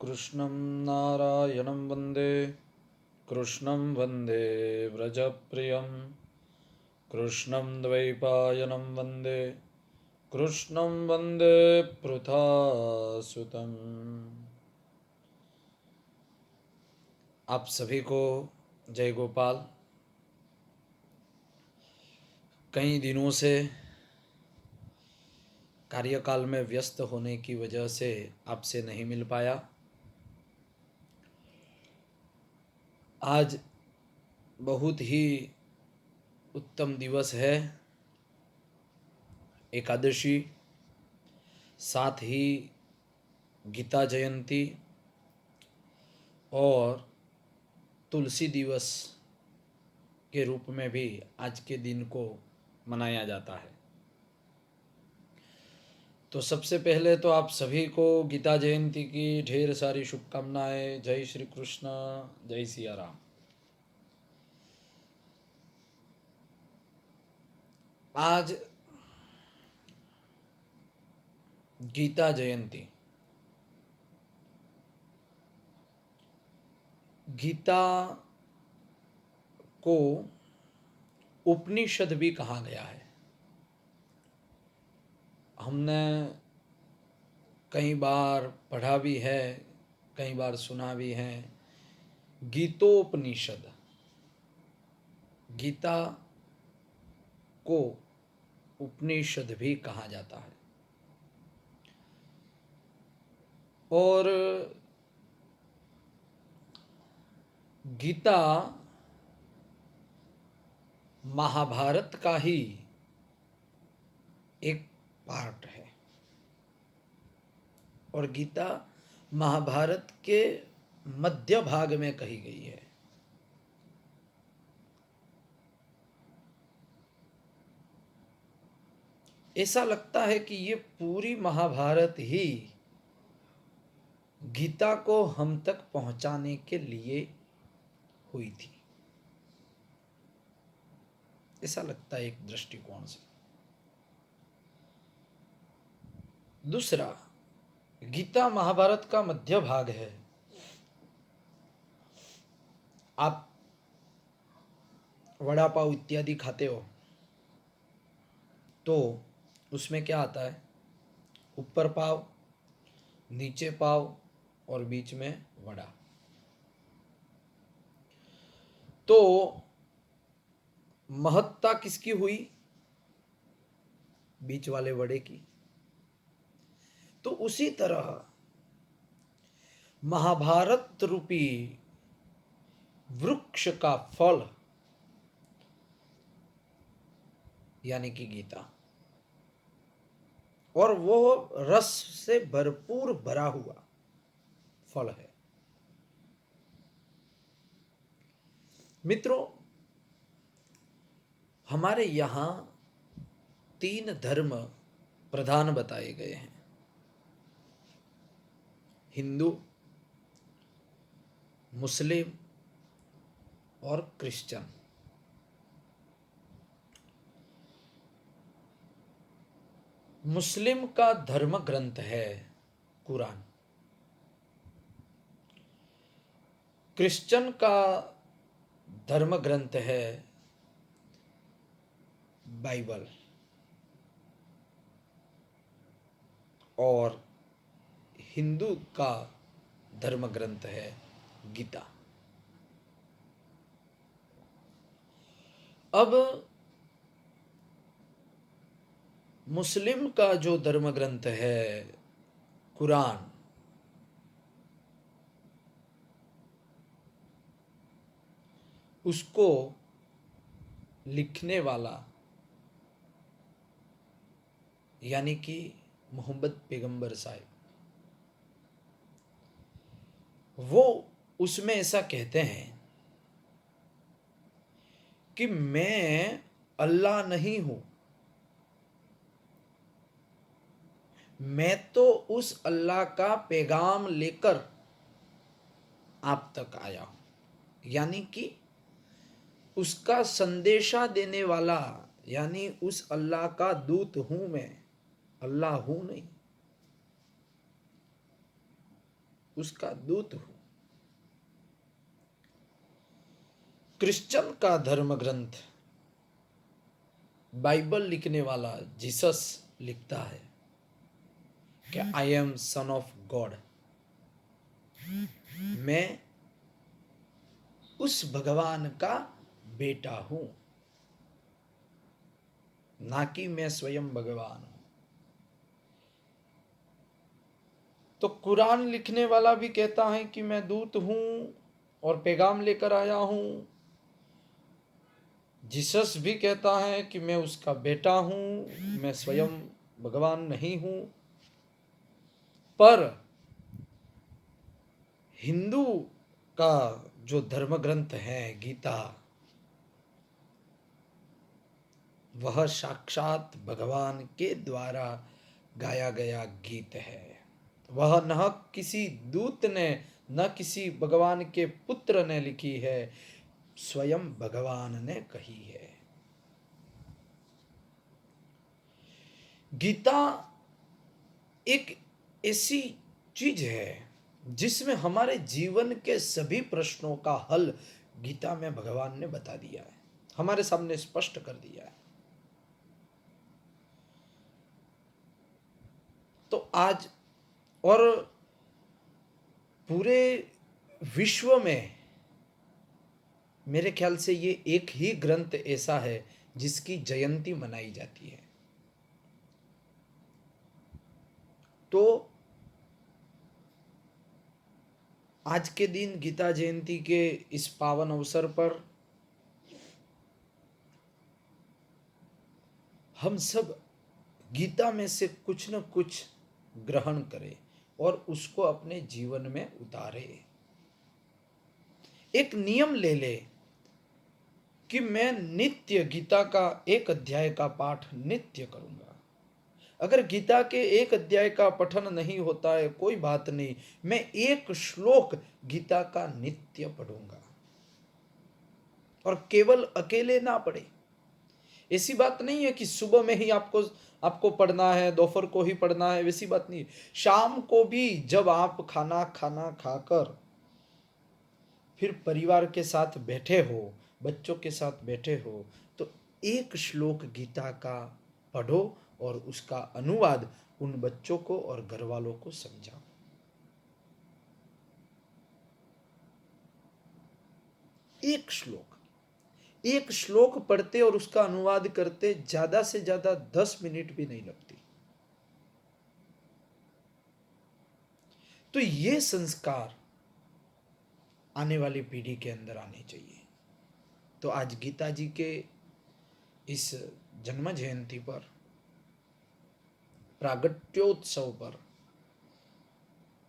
कृष्णं नारायणं वन्दे कृष्णं वन्दे व्रजप्रियं कृष्णं द्वैपायनं वन्दे कृष्णं वन्दे पृथासुतम्। आप सभी को जय गोपाल। कई दिनों से कार्यकाल में व्यस्त होने की वजह से आपसे नहीं मिल पाया। आज बहुत ही उत्तम दिवस है, एकादशी, साथ ही गीता जयंती और तुलसी दिवस के रूप में भी आज के दिन को मनाया जाता है। तो सबसे पहले तो आप सभी को गीता जयंती की ढेर सारी शुभकामनाएं। जय श्री कृष्ण, जय सिया राम। आज गीता जयंती। गीता को उपनिषद भी कहा गया है। हमने कई बार पढ़ा भी है, कई बार सुना भी है। गीतोपनिषद, गीता को उपनिषद भी कहा जाता है। और गीता महाभारत का ही एक पार्ट है और गीता महाभारत के मध्य भाग में कही गई है। ऐसा लगता है कि ये पूरी महाभारत ही गीता को हम तक पहुंचाने के लिए हुई थी। ऐसा लगता है एक दृष्टिकोण से। दूसरा, गीता महाभारत का मध्य भाग है। आप वड़ा पाव इत्यादि खाते हो तो उसमें क्या आता है? ऊपर पाव, नीचे पाव और बीच में वड़ा। तो महत्ता किसकी हुई? बीच वाले वड़े की। तो उसी तरह महाभारत रूपी वृक्ष का फल यानी कि गीता, और वो रस से भरपूर भरा हुआ फल है। मित्रों, हमारे यहां 3 धर्म प्रधान बताए गए हैं: हिंदू, मुस्लिम और क्रिश्चियन। मुस्लिम का धर्म ग्रंथ है कुरान। क्रिश्चियन का धर्म ग्रंथ है बाइबल। और हिंदू का धर्म ग्रंथ है गीता। अब मुस्लिम का जो धर्म ग्रंथ है कुरान, उसको लिखने वाला यानी कि मोहम्मद पैगंबर साहब, वो उसमें ऐसा कहते हैं कि मैं अल्लाह नहीं हूं, मैं तो उस अल्लाह का पैगाम लेकर आप तक आया हूं। यानी कि उसका संदेशा देने वाला, यानी उस अल्लाह का दूत हूं मैं, अल्लाह हूं नहीं। उसका दूत हूं। क्रिश्चियन का धर्म ग्रंथ बाइबल लिखने वाला जीसस लिखता है कि I am son of God. मैं उस भगवान का बेटा हूं, ना कि मैं स्वयं भगवान हूं। तो कुरान लिखने वाला भी कहता है कि मैं दूत हूं और पैगाम लेकर आया हूं। जीसस भी कहता है कि मैं उसका बेटा हूं, मैं स्वयं भगवान नहीं हूं। पर हिंदू का जो धर्म ग्रंथ है गीता, वह साक्षात भगवान के द्वारा गाया गया गीत है। वह न किसी दूत ने, न किसी भगवान के पुत्र ने लिखी है, स्वयं भगवान ने कही है। गीता एक ऐसी चीज है जिसमें हमारे जीवन के सभी प्रश्नों का हल गीता में भगवान ने बता दिया है, हमारे सामने स्पष्ट कर दिया है। तो आज और पूरे विश्व में मेरे ख्याल से ये एक ही ग्रंथ ऐसा है जिसकी जयंती मनाई जाती है। तो आज के दिन गीता जयंती के इस पावन अवसर पर हम सब गीता में से कुछ न कुछ ग्रहण करें और उसको अपने जीवन में उतारें। एक नियम ले ले कि मैं नित्य गीता का एक अध्याय का पाठ नित्य करूंगा। अगर गीता के एक अध्याय का पठन नहीं होता है कोई बात नहीं, मैं एक श्लोक गीता का नित्य पढ़ूंगा। और केवल अकेले ना पढ़े। ऐसी बात नहीं है कि सुबह में ही आपको पढ़ना है, दोपहर को ही पढ़ना है, वैसी बात नहीं है। शाम को भी जब आप खाना खाकर फिर परिवार के साथ बैठे हो, बच्चों के साथ बैठे हो, तो एक श्लोक गीता का पढ़ो और उसका अनुवाद उन बच्चों को और घर वालों को समझाओ। एक श्लोक पढ़ते और उसका अनुवाद करते ज्यादा से ज्यादा 10 मिनट भी नहीं लगती। तो ये संस्कार आने वाली पीढ़ी के अंदर आने चाहिए। तो आज गीता जी के इस जन्म जयंती पर, प्रागट्योत्सव पर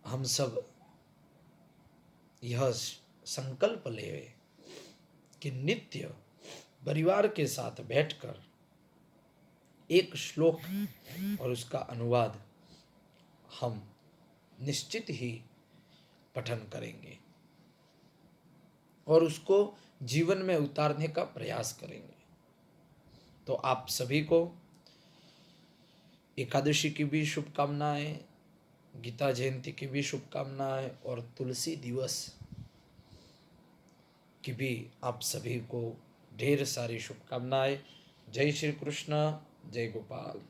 हम सब यह संकल्प ले कि नित्य परिवार के साथ बैठकर एक श्लोक और उसका अनुवाद हम निश्चित ही पठन करेंगे और उसको जीवन में उतारने का प्रयास करेंगे। तो आप सभी को एकादशी की भी शुभकामनाएं, गीता जयंती की भी शुभकामनाएं और तुलसी दिवस की भी आप सभी को ढेर सारी शुभकामनाएं। जय श्री कृष्ण, जय गोपाल।